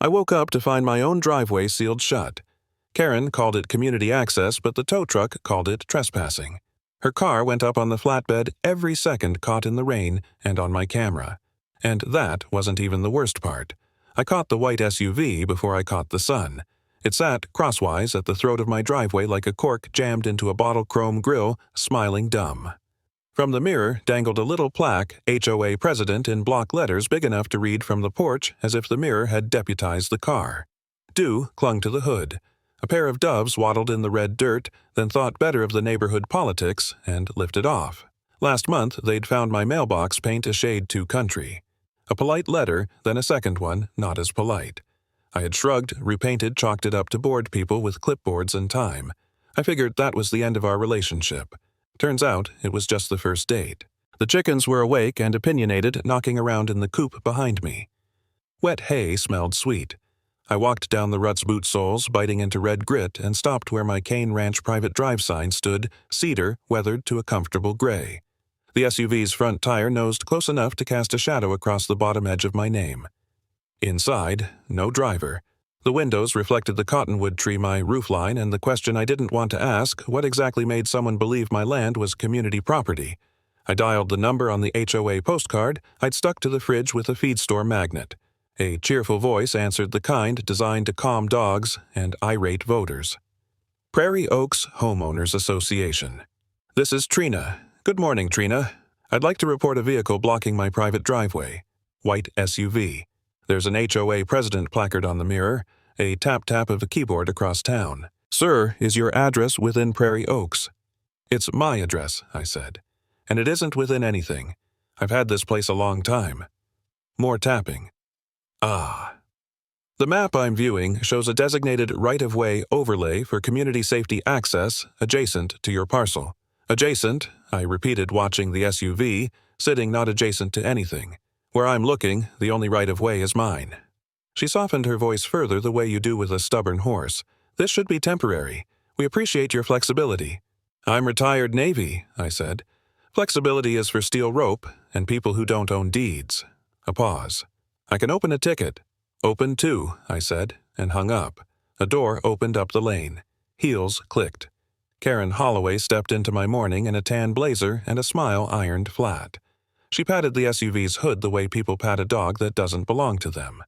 I woke up to find my own driveway sealed shut. Karen called it community access, but the tow truck called it trespassing. Her car went up on the flatbed every second caught in the rain and on my camera. And that wasn't even the worst part. I caught the white SUV before I caught the sun. It sat crosswise at the throat of my driveway like a cork jammed into a bottle chrome grill, smiling dumb. From the mirror dangled a little plaque, HOA President, in block letters big enough to read from the porch as if the mirror had deputized the car. Dew clung to the hood. A pair of doves waddled in the red dirt, then thought better of the neighborhood politics and lifted off. Last month, they'd found my mailbox paint a shade too country. A polite letter, then a second one, not as polite. I had shrugged, repainted, chalked it up to bored people with clipboards and time. I figured that was the end of our relationship. Turns out, it was just the first date. The chickens were awake and opinionated, knocking around in the coop behind me. Wet hay smelled sweet. I walked down the rut's boot soles, biting into red grit, and stopped where my Cane Ranch private drive sign stood, cedar, weathered to a comfortable gray. The SUV's front tire nosed close enough to cast a shadow across the bottom edge of my name. Inside, no driver. The windows reflected the cottonwood tree my roofline and the question I didn't want to ask, what exactly made someone believe my land was community property. I dialed the number on the HOA postcard I'd stuck to the fridge with a feed store magnet. A cheerful voice answered, the kind designed to calm dogs and irate voters. Prairie Oaks Homeowners Association. This is Trina. Good morning, Trina. I'd like to report a vehicle blocking my private driveway. White SUV. There's an HOA president placard on the mirror, a tap-tap of a keyboard across town. Sir, is your address within Prairie Oaks? It's my address, I said. And it isn't within anything. I've had this place a long time. More tapping. Ah. The map I'm viewing shows a designated right-of-way overlay for community safety access adjacent to your parcel. Adjacent, I repeated, watching the SUV, sitting not adjacent to anything. Where I'm looking, the only right-of-way is mine. She softened her voice further the way you do with a stubborn horse. This should be temporary. We appreciate your flexibility. I'm retired Navy, I said. Flexibility is for steel rope and people who don't own deeds. A pause. I can open a ticket. Open too, I said, and hung up. A door opened up the lane. Heels clicked. Karen Holloway stepped into my morning in a tan blazer and a smile ironed flat. She patted the SUV's hood the way people pat a dog that doesn't belong to them.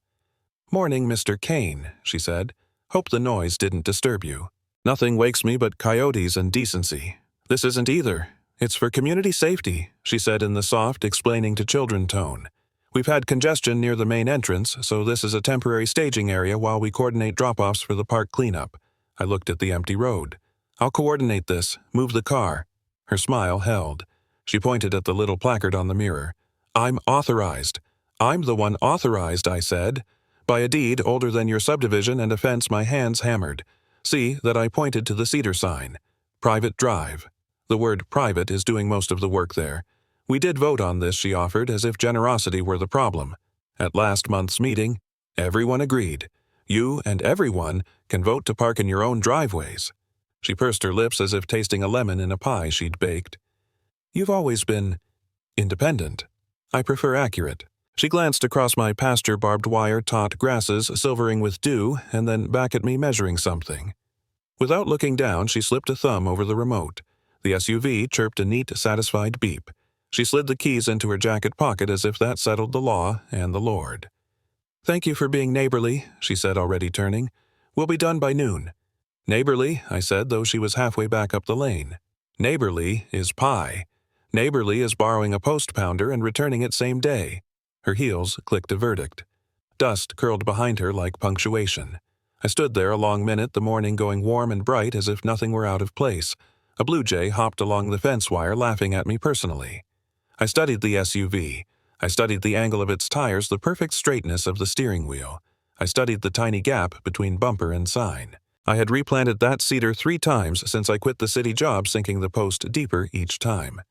Morning, Mr. Kane, she said. Hope the noise didn't disturb you. Nothing wakes me but coyotes and decency. This isn't either. It's for community safety, she said in the soft, explaining to children tone. We've had congestion near the main entrance, so this is a temporary staging area while we coordinate drop-offs for the park cleanup. I looked at the empty road. I'll coordinate this. Move the car. Her smile held. She pointed at the little placard on the mirror. I'm authorized. I'm the one authorized, I said. By a deed older than your subdivision and a fence my hands hammered. See that I pointed to the cedar sign. Private drive. The word private is doing most of the work there. We did vote on this, she offered, as if generosity were the problem. At last month's meeting, everyone agreed. You and everyone can vote to park in your own driveways. She pursed her lips as if tasting a lemon in a pie she'd baked. You've always been independent. I prefer accurate. She glanced across my pasture barbed wire taut grasses silvering with dew and then back at me measuring something. Without looking down, she slipped a thumb over the remote. The SUV chirped a neat, satisfied beep. She slid the keys into her jacket pocket as if that settled the law and the Lord. Thank you for being neighborly, she said, already turning. We'll be done by noon. Neighborly, I said, though she was halfway back up the lane. Neighborly is pie. Neighborly is borrowing a post-pounder and returning it same day. Her heels clicked a verdict. Dust curled behind her like punctuation. I stood there a long minute, the morning going warm and bright as if nothing were out of place. A blue jay hopped along the fence wire, laughing at me personally. I studied the SUV. I studied the angle of its tires, the perfect straightness of the steering wheel. I studied the tiny gap between bumper and sign. I had replanted that cedar 3 times since I quit the city job, sinking the post deeper each time.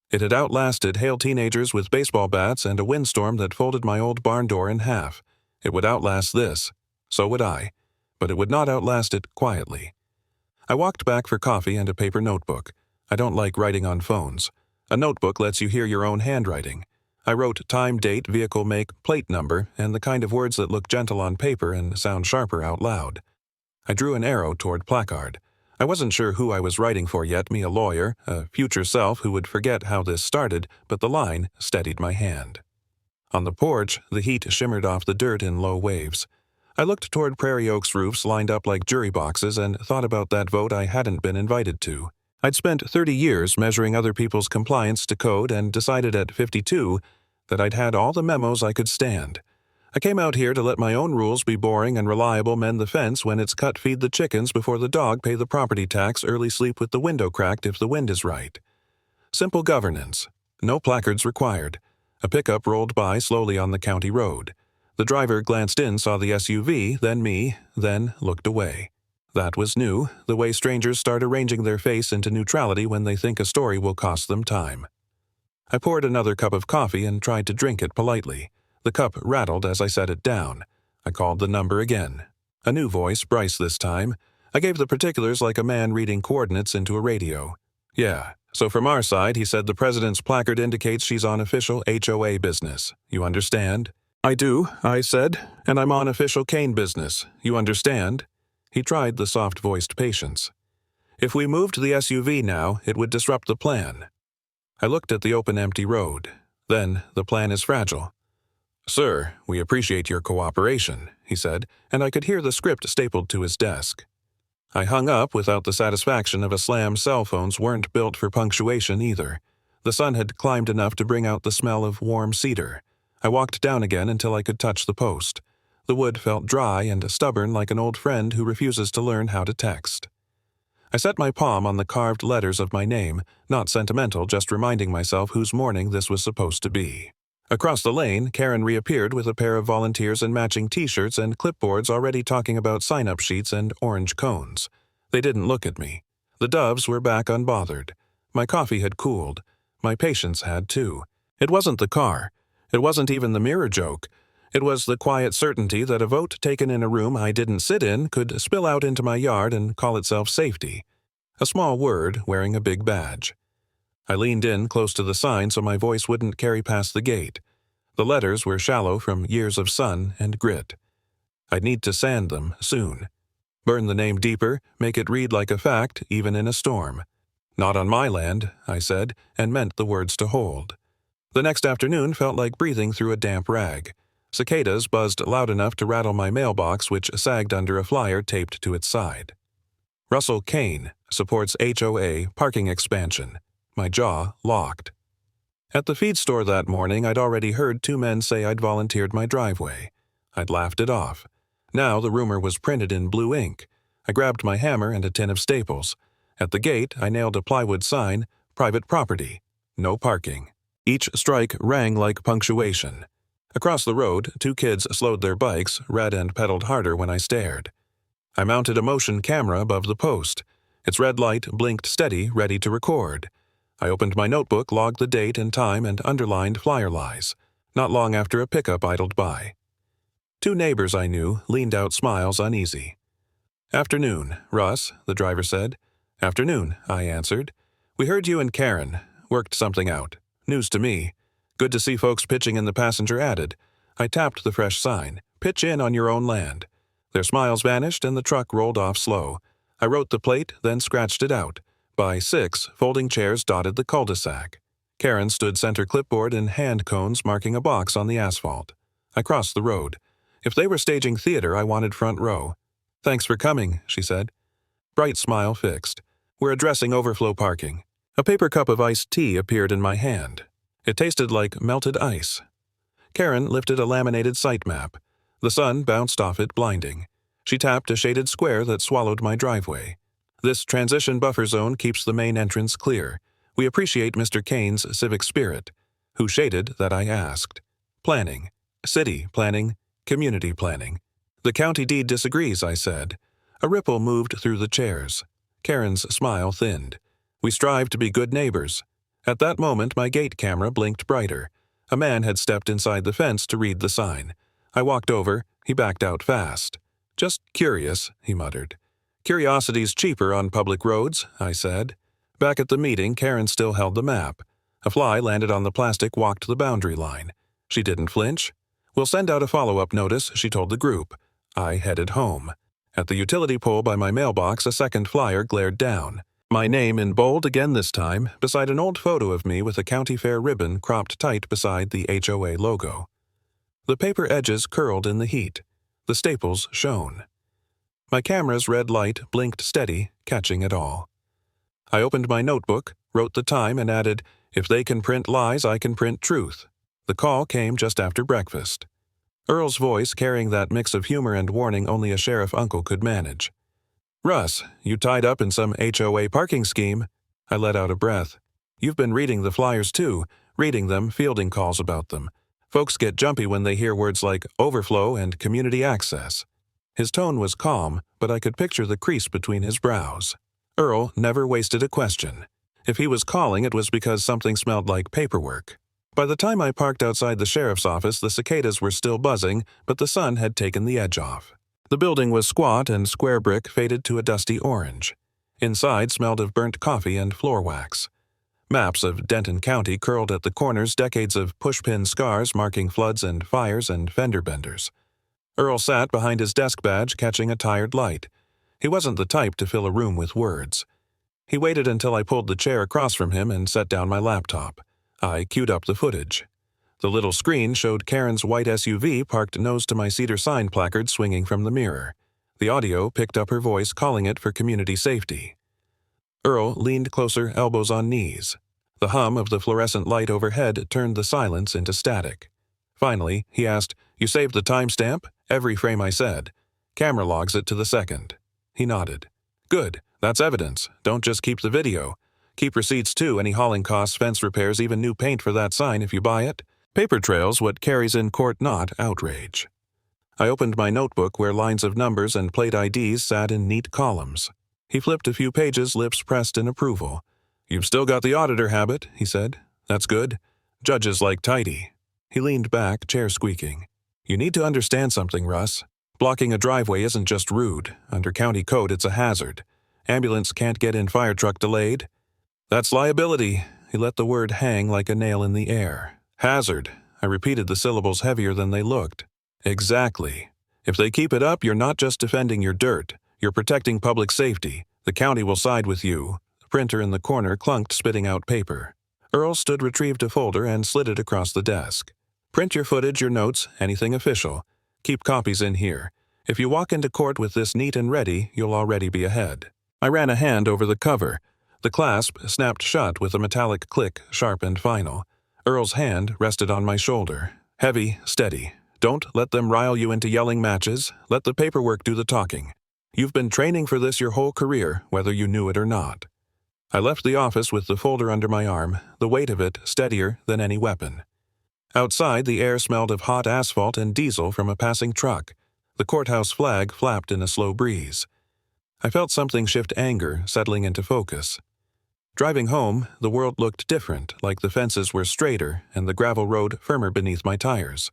It had outlasted Hale teenagers with baseball bats and a windstorm that folded my old barn door in half. It would outlast this. So would I. But it would not outlast it quietly. I walked back for coffee and a paper notebook. I don't like writing on phones. A notebook lets you hear your own handwriting. I wrote time, date, vehicle make, plate number, and the kind of words that look gentle on paper and sound sharper out loud. I drew an arrow toward placard. I wasn't sure who I was writing for yet, me a lawyer, a future self who would forget how this started, but the line steadied my hand. On the porch, the heat shimmered off the dirt in low waves. I looked toward Prairie Oak's roofs lined up like jury boxes and thought about that vote I hadn't been invited to. I'd spent 30 years measuring other people's compliance to code and decided at 52 that I'd had all the memos I could stand. I came out here to let my own rules be boring and reliable, mend the fence when it's cut, feed the chickens before the dog, pay the property tax, early sleep with the window cracked if the wind is right. Simple governance. No placards required. A pickup rolled by slowly on the county road. The driver glanced in, saw the SUV, then me, then looked away. That was new, the way strangers start arranging their face into neutrality when they think a story will cost them time. I poured another cup of coffee and tried to drink it politely. The cup rattled as I set it down. I called the number again. A new voice, Bryce this time. I gave the particulars like a man reading coordinates into a radio. Yeah, so from our side, he said the president's placard indicates she's on official HOA business. You understand? I do, I said, and I'm on official Kane business. You understand? He tried the soft-voiced patience. If we moved the SUV now, it would disrupt the plan. I looked at the open, empty road. Then, the plan is fragile. Sir, we appreciate your cooperation, he said, and I could hear the script stapled to his desk. I hung up without the satisfaction of a slam. Cell phones weren't built for punctuation either. The sun had climbed enough to bring out the smell of warm cedar. I walked down again until I could touch the post. The wood felt dry and stubborn like an old friend who refuses to learn how to text. I set my palm on the carved letters of my name, not sentimental, just reminding myself whose morning this was supposed to be. Across the lane, Karen reappeared with a pair of volunteers in matching t-shirts and clipboards already talking about sign-up sheets and orange cones. They didn't look at me. The doves were back unbothered. My coffee had cooled. My patience had too. It wasn't the car. It wasn't even the mirror joke. It was the quiet certainty that a vote taken in a room I didn't sit in could spill out into my yard and call itself safety. A small word wearing a big badge. I leaned in close to the sign so my voice wouldn't carry past the gate. The letters were shallow from years of sun and grit. I'd need to sand them soon. Burn the name deeper, make it read like a fact, even in a storm. Not on my land, I said, and meant the words to hold. The next afternoon felt like breathing through a damp rag. Cicadas buzzed loud enough to rattle my mailbox, which sagged under a flyer taped to its side. Russell Kane supports HOA parking expansion. My jaw locked. At the feed store that morning, I'd already heard two men say I'd volunteered my driveway. I'd laughed it off. Now the rumor was printed in blue ink. I grabbed my hammer and a tin of staples. At the gate, I nailed a plywood sign, private property, no parking. Each strike rang like punctuation. Across the road, two kids slowed their bikes, read and pedaled harder when I stared. I mounted a motion camera above the post. Its red light blinked steady, ready to record. I opened my notebook, logged the date and time, and underlined flyer lies. Not long after, a pickup idled by. Two neighbors I knew leaned out, smiles uneasy. "Afternoon, Russ," the driver said. "Afternoon," I answered. "We heard you and Karen. Worked something out. News to me. Good to see folks pitching in," the passenger added. I tapped the fresh sign. "Pitch in on your own land." Their smiles vanished and the truck rolled off slow. I wrote the plate, then scratched it out. By 6, folding chairs dotted the cul-de-sac. Karen stood center clipboard and hand cones marking a box on the asphalt. I crossed the road. If they were staging theater, I wanted front row. "Thanks for coming," she said. Bright smile fixed. "We're addressing overflow parking." A paper cup of iced tea appeared in my hand. It tasted like melted ice. Karen lifted a laminated site map. The sun bounced off it, blinding. She tapped a shaded square that swallowed my driveway. "This transition buffer zone keeps the main entrance clear. We appreciate Mr. Kane's civic spirit." Who shaded that I asked. "Planning. City planning. Community planning." "The county deed disagrees," I said. A ripple moved through the chairs. Karen's smile thinned. "We strive to be good neighbors." At that moment, my gate camera blinked brighter. A man had stepped inside the fence to read the sign. I walked over. He backed out fast. "Just curious," he muttered. "Curiosity's cheaper on public roads," I said. Back at the meeting, Karen still held the map. A fly landed on the plastic walk to the boundary line. She didn't flinch. "We'll send out a follow-up notice," she told the group. I headed home. At the utility pole by my mailbox, a second flyer glared down. My name in bold again this time, beside an old photo of me with a county fair ribbon cropped tight beside the HOA logo. The paper edges curled in the heat. The staples shone. My camera's red light blinked steady, catching it all. I opened my notebook, wrote the time, and added, "If they can print lies, I can print truth." The call came just after breakfast. Earl's voice carrying that mix of humor and warning only a sheriff uncle could manage. "Russ, you tied up in some HOA parking scheme." I let out a breath. "You've been reading the flyers too, reading them, fielding calls about them. Folks get jumpy when they hear words like overflow and community access." His tone was calm, but I could picture the crease between his brows. Earl never wasted a question. If he was calling, it was because something smelled like paperwork. By the time I parked outside the sheriff's office, the cicadas were still buzzing, but the sun had taken the edge off. The building was squat and square brick faded to a dusty orange. Inside smelled of burnt coffee and floor wax. Maps of Denton County curled at the corners, decades of pushpin scars marking floods and fires and fender benders. Earl sat behind his desk badge, catching a tired light. He wasn't the type to fill a room with words. He waited until I pulled the chair across from him and set down my laptop. I queued up the footage. The little screen showed Karen's white SUV parked nose to my cedar sign placard swinging from the mirror. The audio picked up her voice calling it for community safety. Earl leaned closer, elbows on knees. The hum of the fluorescent light overhead turned the silence into static. Finally, he asked, "You saved the timestamp?" "Every frame I said. Camera logs it to the second." He nodded. "Good. That's evidence. Don't just keep the video. Keep receipts too, any hauling costs, fence repairs, even new paint for that sign if you buy it. Paper trail's what carries in court, not outrage." I opened my notebook where lines of numbers and plate IDs sat in neat columns. He flipped a few pages, lips pressed in approval. "You've still got the auditor habit," he said. "That's good. Judges like tidy." He leaned back, chair squeaking. "You need to understand something, Russ. Blocking a driveway isn't just rude. Under county code, it's a hazard. Ambulance can't get in, fire truck delayed. That's liability." He let the word hang like a nail in the air. "Hazard." I repeated the syllables heavier than they looked. "Exactly. If they keep it up, you're not just defending your dirt. You're protecting public safety. The county will side with you." The printer in the corner clunked, spitting out paper. Earl stood, retrieved a folder, and slid it across the desk. "Print your footage, your notes, anything official. Keep copies in here. If you walk into court with this neat and ready, you'll already be ahead." I ran a hand over the cover. The clasp snapped shut with a metallic click, sharp and final. Earl's hand rested on my shoulder. Heavy, steady. "Don't let them rile you into yelling matches. Let the paperwork do the talking. You've been training for this your whole career, whether you knew it or not." I left the office with the folder under my arm, the weight of it steadier than any weapon. Outside, the air smelled of hot asphalt and diesel from a passing truck. The courthouse flag flapped in a slow breeze. I felt something shift, anger settling into focus. Driving home, the world looked different, like the fences were straighter and the gravel road firmer beneath my tires.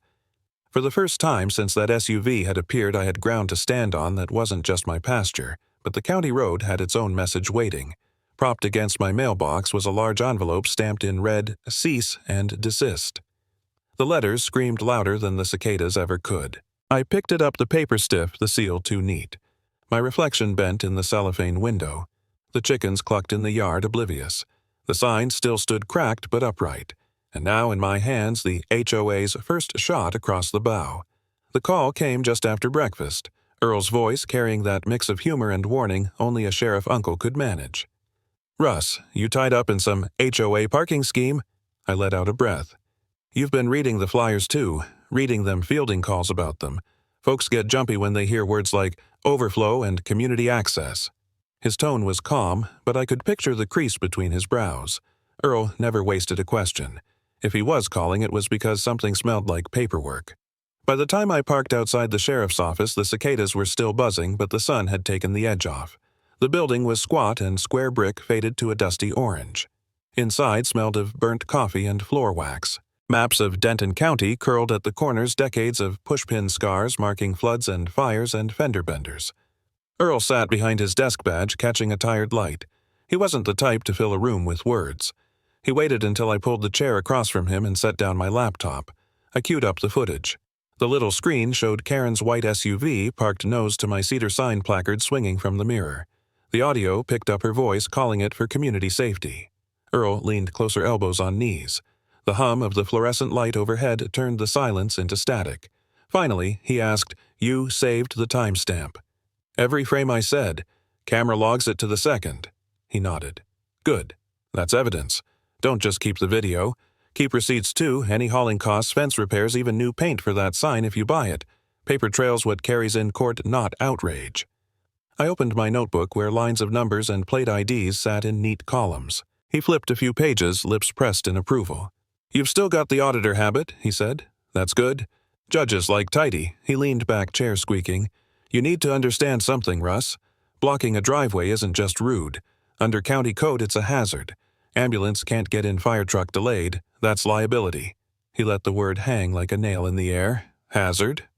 For the first time since that SUV had appeared, I had ground to stand on that wasn't just my pasture, but the county road had its own message waiting. Propped against my mailbox was a large envelope stamped in red, "Cease and desist." The letters screamed louder than the cicadas ever could. I picked it up, the paper stiff, the seal too neat. My reflection bent in the cellophane window. The chickens clucked in the yard, oblivious. The sign still stood cracked but upright. And now in my hands the HOA's first shot across the bow. The call came just after breakfast, Earl's voice carrying that mix of humor and warning only a sheriff uncle could manage. "Russ, you tied up in some HOA parking scheme?" I let out a breath. "You've been reading the flyers too, reading them, fielding calls about them. Folks get jumpy when they hear words like overflow and community access." His tone was calm, but I could picture the crease between his brows. Earl never wasted a question. If he was calling, it was because something smelled like paperwork. By the time I parked outside the sheriff's office, the cicadas were still buzzing, but the sun had taken the edge off. The building was squat and square brick faded to a dusty orange. Inside smelled of burnt coffee and floor wax. Maps of Denton County curled at the corners, decades of pushpin scars marking floods and fires and fender benders. Earl sat behind his desk badge, catching a tired light. He wasn't the type to fill a room with words. He waited until I pulled the chair across from him and set down my laptop. I queued up the footage. The little screen showed Karen's white SUV parked nose to my cedar sign placard swinging from the mirror. The audio picked up her voice calling it for community safety. Earl leaned closer, elbows on knees. The hum of the fluorescent light overhead turned the silence into static. Finally, he asked, "You saved the timestamp." "Every frame I said. Camera logs it to the second." He nodded. "Good. That's evidence. Don't just keep the video. Keep receipts too, any hauling costs, fence repairs, even new paint for that sign if you buy it. Paper trails what carries in court, not outrage." I opened my notebook where lines of numbers and plate IDs sat in neat columns. He flipped a few pages, lips pressed in approval. "You've still got the auditor habit," he said. "That's good. Judges like tidy." He leaned back, chair squeaking. "You need to understand something, Russ. Blocking a driveway isn't just rude. Under county code, it's a hazard. Ambulance can't get in, fire truck delayed. That's liability." He let the word hang like a nail in the air. "Hazard?"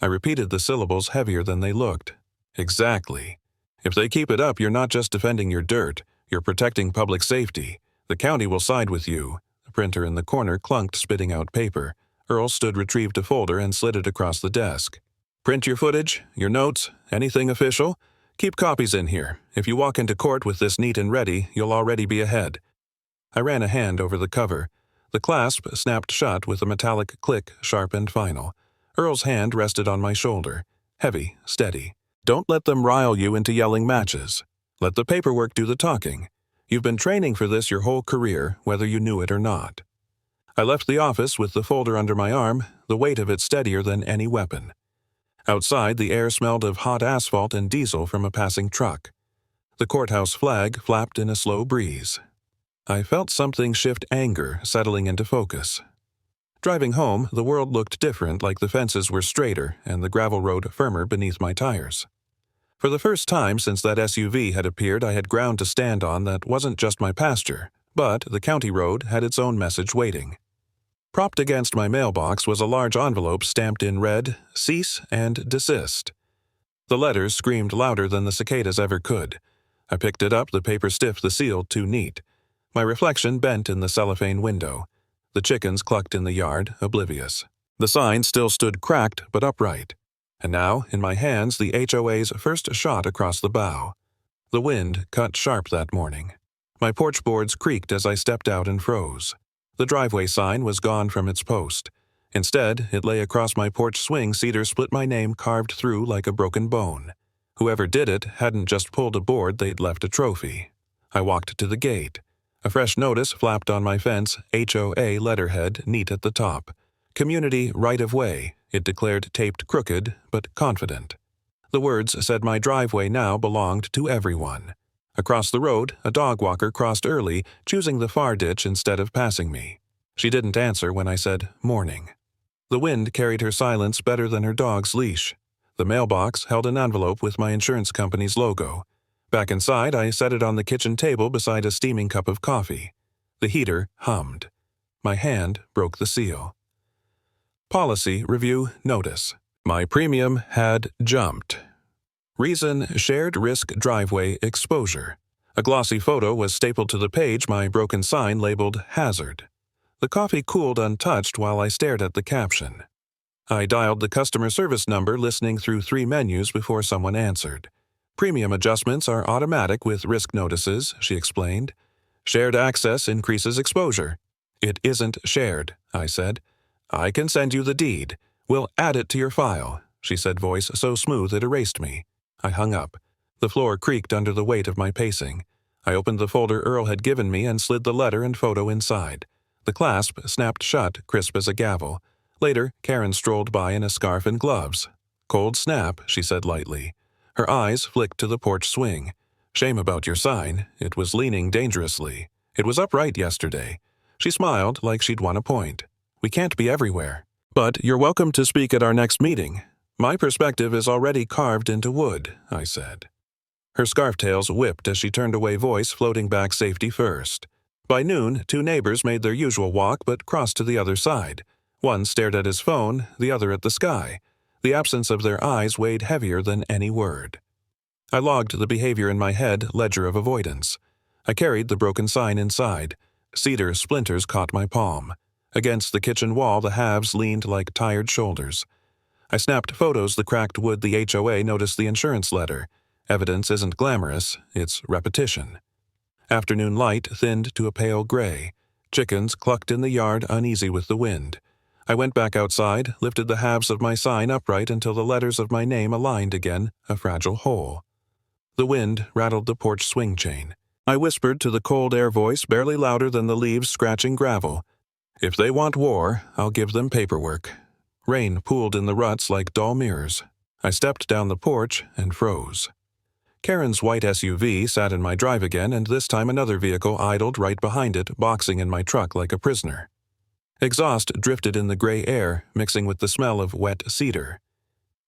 I repeated the syllables heavier than they looked. "Exactly. If they keep it up, you're not just defending your dirt. You're protecting public safety. The county will side with you." The printer in the corner clunked, spitting out paper. Earl stood, retrieved a folder, and slid it across the desk. "Print your footage, your notes, anything official? Keep copies in here. If you walk into court with this neat and ready, you'll already be ahead." I ran a hand over the cover. The clasp snapped shut with a metallic click, sharp and final. Earl's hand rested on my shoulder. Heavy, steady. "Don't let them rile you into yelling matches. Let the paperwork do the talking. You've been training for this your whole career, whether you knew it or not." I left the office with the folder under my arm, the weight of it steadier than any weapon. Outside, the air smelled of hot asphalt and diesel from a passing truck. The courthouse flag flapped in a slow breeze. I felt something shift, anger settling into focus. Driving home, the world looked different, like the fences were straighter and the gravel road firmer beneath my tires. For the first time since that SUV had appeared, I had ground to stand on that wasn't just my pasture, but the county road had its own message waiting. Propped against my mailbox was a large envelope stamped in red, "Cease and Desist." The letters screamed louder than the cicadas ever could. I picked it up, the paper stiff, the seal too neat. My reflection bent in the cellophane window. The chickens clucked in the yard, oblivious. The sign still stood cracked but upright. And now, in my hands, the HOA's first shot across the bow. The wind cut sharp that morning. My porch boards creaked as I stepped out and froze. The driveway sign was gone from its post. Instead, it lay across my porch swing, cedar split, my name carved through like a broken bone. Whoever did it hadn't just pulled a board, they'd left a trophy. I walked to the gate. A fresh notice flapped on my fence, HOA letterhead neat at the top. "Community right-of-way," it declared, taped crooked but confident. The words said my driveway now belonged to everyone. Across the road, a dog walker crossed early, choosing the far ditch instead of passing me. She didn't answer when I said, "Morning." The wind carried her silence better than her dog's leash. The mailbox held an envelope with my insurance company's logo. Back inside, I set it on the kitchen table beside a steaming cup of coffee. The heater hummed. My hand broke the seal. Policy Review Notice. My premium had jumped. Reason: shared risk driveway exposure. A glossy photo was stapled to the page, my broken sign labeled hazard. The coffee cooled untouched while I stared at the caption. I dialed the customer service number, listening through 3 menus before someone answered. "Premium adjustments are automatic with risk notices," she explained. "Shared access increases exposure." "It isn't shared," I said. "I can send you the deed. We'll add it to your file," she said, voice so smooth it erased me. I hung up. The floor creaked under the weight of my pacing. I opened the folder Earl had given me and slid the letter and photo inside. The clasp snapped shut, crisp as a gavel. Later, Karen strolled by in a scarf and gloves. "Cold snap," she said lightly. Her eyes flicked to the porch swing. "Shame about your sign. It was leaning dangerously. It was upright yesterday." She smiled like she'd won a point. "We can't be everywhere. But you're welcome to speak at our next meeting. My perspective is already carved into wood," I said. Her scarf tails whipped as she turned away, voice floating back, safety first. By noon, 2 neighbors made their usual walk but crossed to the other side. One stared at his phone, the other at the sky. The absence of their eyes weighed heavier than any word. I logged the behavior in my head, ledger of avoidance. I carried the broken sign inside. Cedar splinters caught my palm. Against the kitchen wall, the halves leaned like tired shoulders. I snapped photos the cracked wood. The HOA noticed the insurance letter. Evidence isn't glamorous, it's repetition. Afternoon light thinned to a pale gray. Chickens clucked in the yard, uneasy with the wind. I went back outside, lifted the halves of my sign upright until the letters of my name aligned again, a fragile whole. The wind rattled the porch swing chain. I whispered to the cold air voice, barely louder than the leaves scratching gravel. If they want war, I'll give them paperwork. Rain pooled in the ruts like dull mirrors. I stepped down the porch and froze. Karen's white SUV sat in my drive again, and this time another vehicle idled right behind it, boxing in my truck like a prisoner. Exhaust drifted in the gray air, mixing with the smell of wet cedar.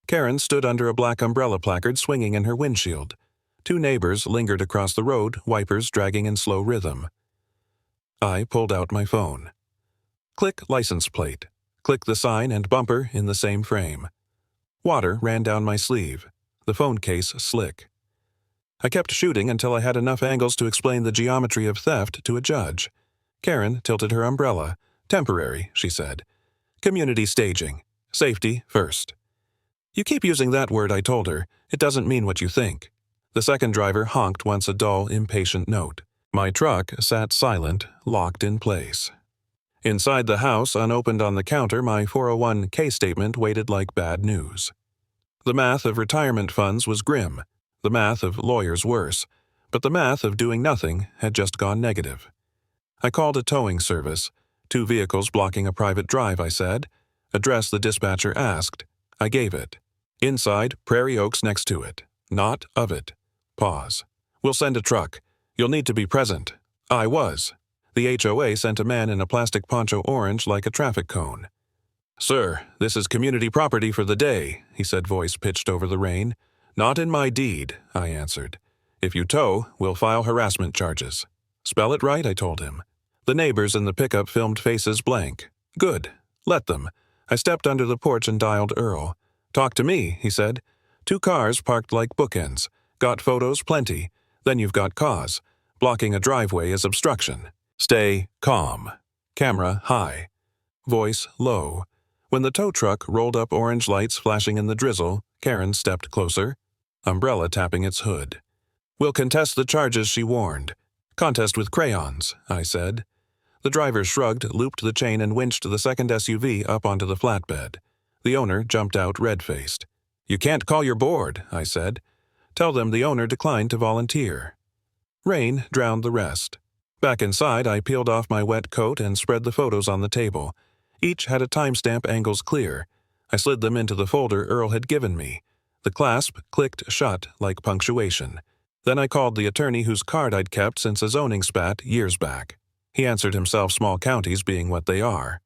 Karen stood under a black umbrella placard swinging in her windshield. Two neighbors lingered across the road, wipers dragging in slow rhythm. I pulled out my phone. Click license plate. Click the sign and bumper in the same frame. Water ran down my sleeve. The phone case slick. I kept shooting until I had enough angles to explain the geometry of theft to a judge. Karen tilted her umbrella. Temporary, she said. Community staging. Safety first. You keep using that word, I told her. It doesn't mean what you think. The second driver honked once, a dull, impatient note. My truck sat silent, locked in place. Inside the house, unopened on the counter, my 401k statement waited like bad news. The math of retirement funds was grim. The math of lawyers worse, but the math of doing nothing had just gone negative. I called a towing service. 2 vehicles blocking a private drive, I said. Address the dispatcher asked. I gave it. Inside, Prairie Oaks next to it. Not of it. Pause. We'll send a truck. You'll need to be present. I was. The HOA sent a man in a plastic poncho orange like a traffic cone. Sir, this is community property for the day, he said, voice pitched over the rain. Not in my deed, I answered. If you tow, we'll file harassment charges. Spell it right, I told him. The neighbors in the pickup filmed faces blank. Good. Let them. I stepped under the porch and dialed Earl. Talk to me, he said. 2 cars parked like bookends. Got photos plenty. Then you've got cause. Blocking a driveway is obstruction. Stay calm. Camera high. Voice low. When the tow truck rolled up, orange lights flashing in the drizzle, Karen stepped closer. Umbrella tapping its hood. We'll contest the charges, she warned. Contest with crayons, I said. The driver shrugged, looped the chain, and winched the second SUV up onto the flatbed. The owner jumped out red-faced. You can't call your board, I said. Tell them the owner declined to volunteer. Rain drowned the rest. Back inside, I peeled off my wet coat and spread the photos on the table. Each had a timestamp, angles clear. I slid them into the folder Earl had given me. The clasp clicked shut like punctuation. Then I called the attorney whose card I'd kept since a zoning spat years back. He answered himself, small counties being what they are.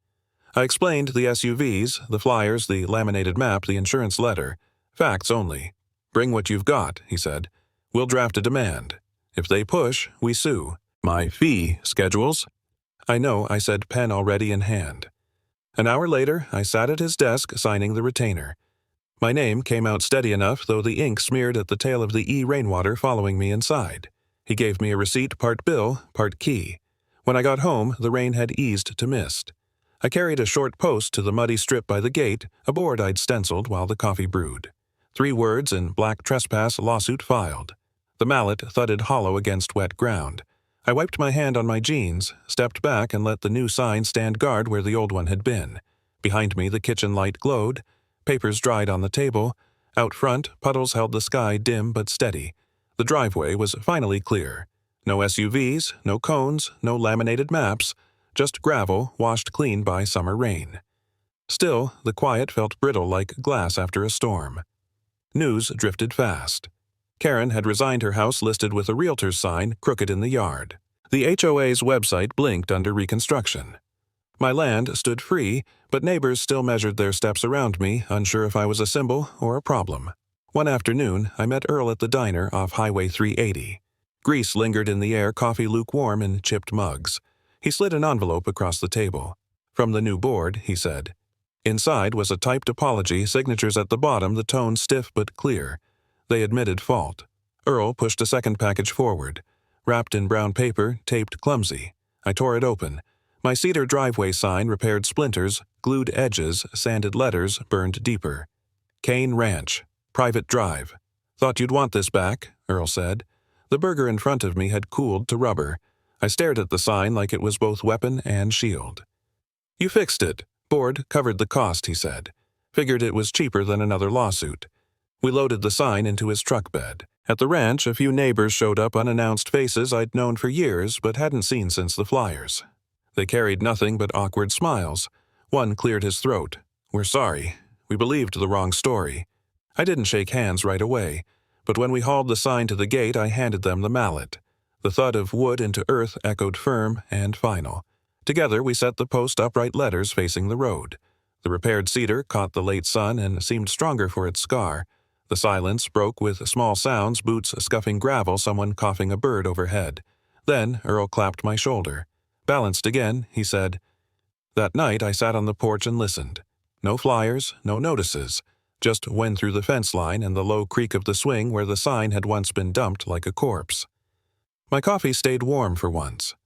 I explained the SUVs, the flyers, the laminated map, the insurance letter. Facts only. Bring what you've got, he said. We'll draft a demand. If they push, we sue. My fee schedules? I know, I said, pen already in hand. An hour later, I sat at his desk signing the retainer. My name came out steady enough, though the ink smeared at the tail of the rainwater following me inside. He gave me a receipt, part bill, part key. When I got home, the rain had eased to mist. I carried a short post to the muddy strip by the gate, a board I'd stenciled while the coffee brewed. 3 words in black trespass lawsuit filed. The mallet thudded hollow against wet ground. I wiped my hand on my jeans, stepped back, and let the new sign stand guard where the old one had been. Behind me, the kitchen light glowed. Papers dried on the table. Out front, puddles held the sky dim but steady. The driveway was finally clear. No SUVs, no cones, no laminated maps, just gravel washed clean by summer rain. Still, the quiet felt brittle like glass after a storm. News drifted fast. Karen had resigned, her house listed with a realtor's sign crooked in the yard. The HOA's website blinked under reconstruction. My land stood free, but neighbors still measured their steps around me, unsure if I was a symbol or a problem. One afternoon, I met Earl at the diner off Highway 380. Grease lingered in the air, coffee lukewarm in chipped mugs. He slid an envelope across the table. From the new board, he said. Inside was a typed apology, signatures at the bottom, the tone stiff but clear. They admitted fault. Earl pushed a second package forward. Wrapped in brown paper, taped clumsy. I tore it open. My cedar driveway sign repaired splinters, glued edges, sanded letters, burned deeper. Kane Ranch. Private drive. Thought you'd want this back, Earl said. The burger in front of me had cooled to rubber. I stared at the sign like it was both weapon and shield. You fixed it. Board covered the cost, he said. Figured it was cheaper than another lawsuit. We loaded the sign into his truck bed. At the ranch, a few neighbors showed up, unannounced faces I'd known for years but hadn't seen since the flyers. They carried nothing but awkward smiles. One cleared his throat. We're sorry. We believed the wrong story. I didn't shake hands right away, but when we hauled the sign to the gate, I handed them the mallet. The thud of wood into earth echoed firm and final. Together, we set the post upright letters facing the road. The repaired cedar caught the late sun and seemed stronger for its scar. The silence broke with small sounds, boots scuffing gravel, someone coughing a bird overhead. Then Earl clapped my shoulder. Balanced again, he said. That night I sat on the porch and listened. No flyers, no notices. Just wind through the fence line and the low creak of the swing where the sign had once been dumped like a corpse. My coffee stayed warm for once.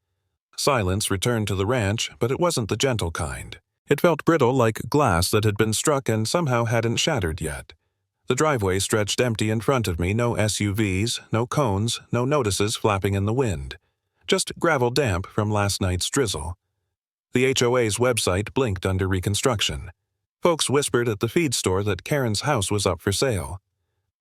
Silence returned to the ranch, but it wasn't the gentle kind. It felt brittle like glass that had been struck and somehow hadn't shattered yet. The driveway stretched empty in front of me, no SUVs, no cones, no notices flapping in the wind. Just gravel damp from last night's drizzle. The HOA's website blinked under reconstruction. Folks whispered at the feed store that Karen's house was up for sale.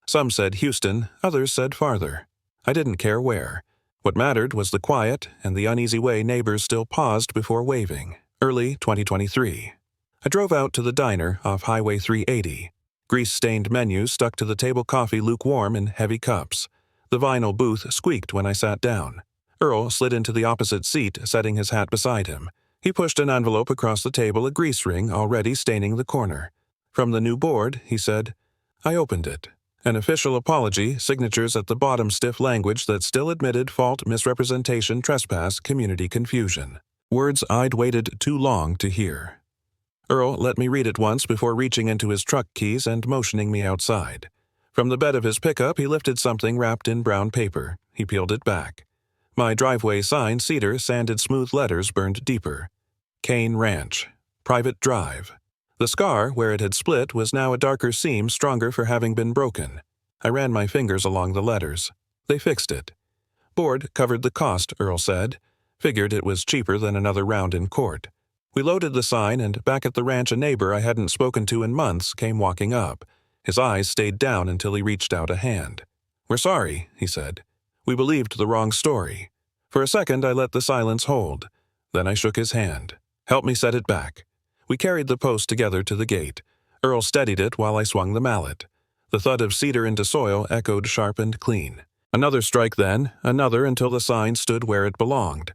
Some said Houston, others said farther. I didn't care where. What mattered was the quiet and the uneasy way neighbors still paused before waving. Early 2023. I drove out to the diner off Highway 380. Grease-stained menus stuck to the table, coffee lukewarm in heavy cups. The vinyl booth squeaked when I sat down. Earl slid into the opposite seat, setting his hat beside him. He pushed an envelope across the table, a grease ring already staining the corner. From the new board, he said. I opened it. An official apology, signatures at the bottom, stiff language that still admitted fault, misrepresentation, trespass, community confusion. Words I'd waited too long to hear. Earl let me read it once before reaching into his truck keys and motioning me outside. From the bed of his pickup, he lifted something wrapped in brown paper. He peeled it back. My driveway sign, cedar, sanded smooth letters burned deeper. Kane Ranch. Private drive. The scar, where it had split, was now a darker seam, stronger for having been broken. I ran my fingers along the letters. They fixed it. Board covered the cost, Earl said. Figured it was cheaper than another round in court. We loaded the sign, and back at the ranch a neighbor I hadn't spoken to in months came walking up. His eyes stayed down until he reached out a hand. We're sorry, he said. We believed the wrong story. For a second I let the silence hold. Then I shook his hand. Help me set it back. We carried the post together to the gate. Earl steadied it while I swung the mallet. The thud of cedar into soil echoed sharp and clean. Another strike then, another until the sign stood where it belonged.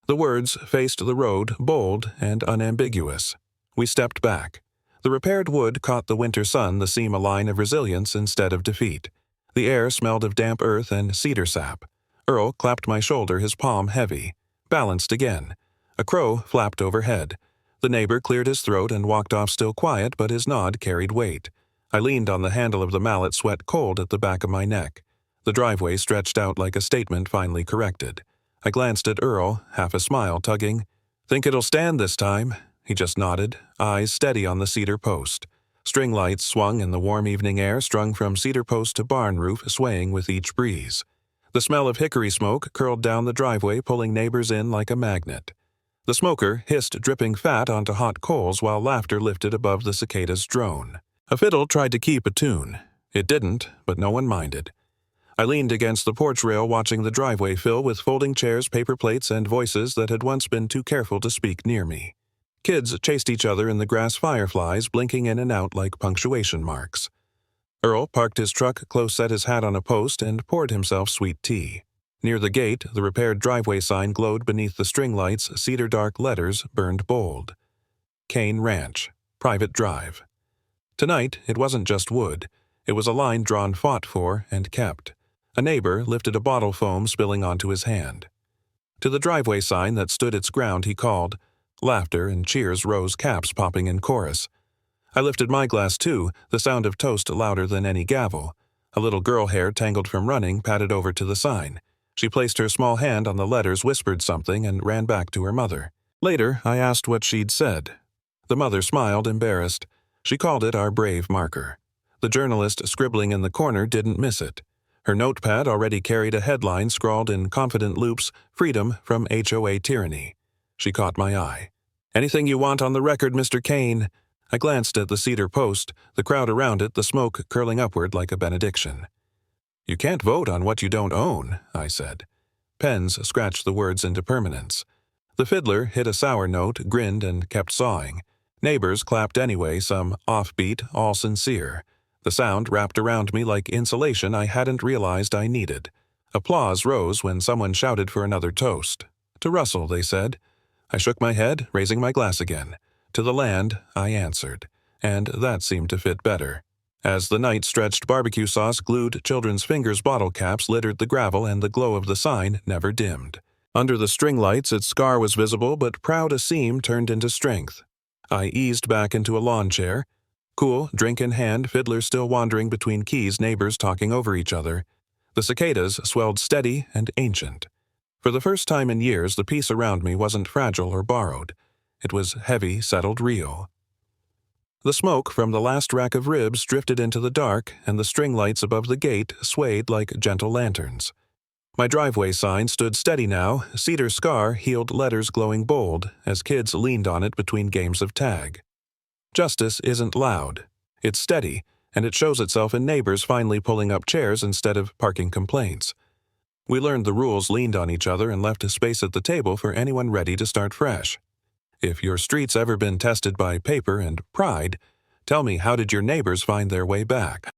The words faced the road, bold and unambiguous. We stepped back. The repaired wood caught the winter sun, the seam a line of resilience instead of defeat. The air smelled of damp earth and cedar sap. Earl clapped my shoulder, his palm heavy. Balanced again. A crow flapped overhead. The neighbor cleared his throat and walked off still quiet, but his nod carried weight. I leaned on the handle of the mallet, sweat cold at the back of my neck. The driveway stretched out like a statement finally corrected. I glanced at Earl, half a smile tugging. Think it'll stand this time? He just nodded, eyes steady on the cedar post. String lights swung in the warm evening air, strung from cedar post to barn roof, swaying with each breeze. The smell of hickory smoke curled down the driveway, pulling neighbors in like a magnet. The smoker hissed dripping fat onto hot coals while laughter lifted above the cicada's drone. A fiddle tried to keep a tune. It didn't, but no one minded. I leaned against the porch rail, watching the driveway fill with folding chairs, paper plates, and voices that had once been too careful to speak near me. Kids chased each other in the grass, fireflies blinking in and out like punctuation marks. Earl parked his truck close, set his hat on a post, and poured himself sweet tea. Near the gate, the repaired driveway sign glowed beneath the string lights, cedar dark letters burned bold. Kane Ranch. Private drive. Tonight, it wasn't just wood. It was a line drawn, fought for, and kept. A neighbor lifted a bottle, foam spilling onto his hand. To the driveway sign that stood its ground, he called. Laughter and cheers rose, caps popping in chorus. I lifted my glass too, the sound of toast louder than any gavel. A little girl hair, tangled from running, patted over to the sign. She placed her small hand on the letters, whispered something, and ran back to her mother. Later, I asked what she'd said. The mother smiled, embarrassed. She called it our brave marker. The journalist scribbling in the corner didn't miss it. Her notepad already carried a headline scrawled in confident loops, "Freedom from HOA Tyranny." She caught my eye. "Anything you want on the record, Mr. Kane?" I glanced at the cedar post, the crowd around it, the smoke curling upward like a benediction. "You can't vote on what you don't own," I said. Pens scratched the words into permanence. The fiddler hit a sour note, grinned, and kept sawing. Neighbors clapped anyway, some offbeat, all sincere. The sound wrapped around me like insulation I hadn't realized I needed. Applause rose when someone shouted for another toast. "To Russell," they said. I shook my head, raising my glass again. "To the land," I answered, and that seemed to fit better. As the night-stretched barbecue sauce glued children's fingers, bottle caps littered the gravel, and the glow of the sign never dimmed. Under the string lights, its scar was visible, but proud a seam turned into strength. I eased back into a lawn chair. Cool, drink in hand, fiddler still wandering between keys, neighbors talking over each other. The cicadas swelled steady and ancient. For the first time in years, the peace around me wasn't fragile or borrowed. It was heavy, settled, real. The smoke from the last rack of ribs drifted into the dark, and the string lights above the gate swayed like gentle lanterns. My driveway sign stood steady now, cedar scar healed letters glowing bold, as kids leaned on it between games of tag. Justice isn't loud. It's steady, and it shows itself in neighbors finally pulling up chairs instead of parking complaints. We learned the rules, leaned on each other, and left a space at the table for anyone ready to start fresh. If your street's ever been tested by paper and pride, tell me, how did your neighbors find their way back?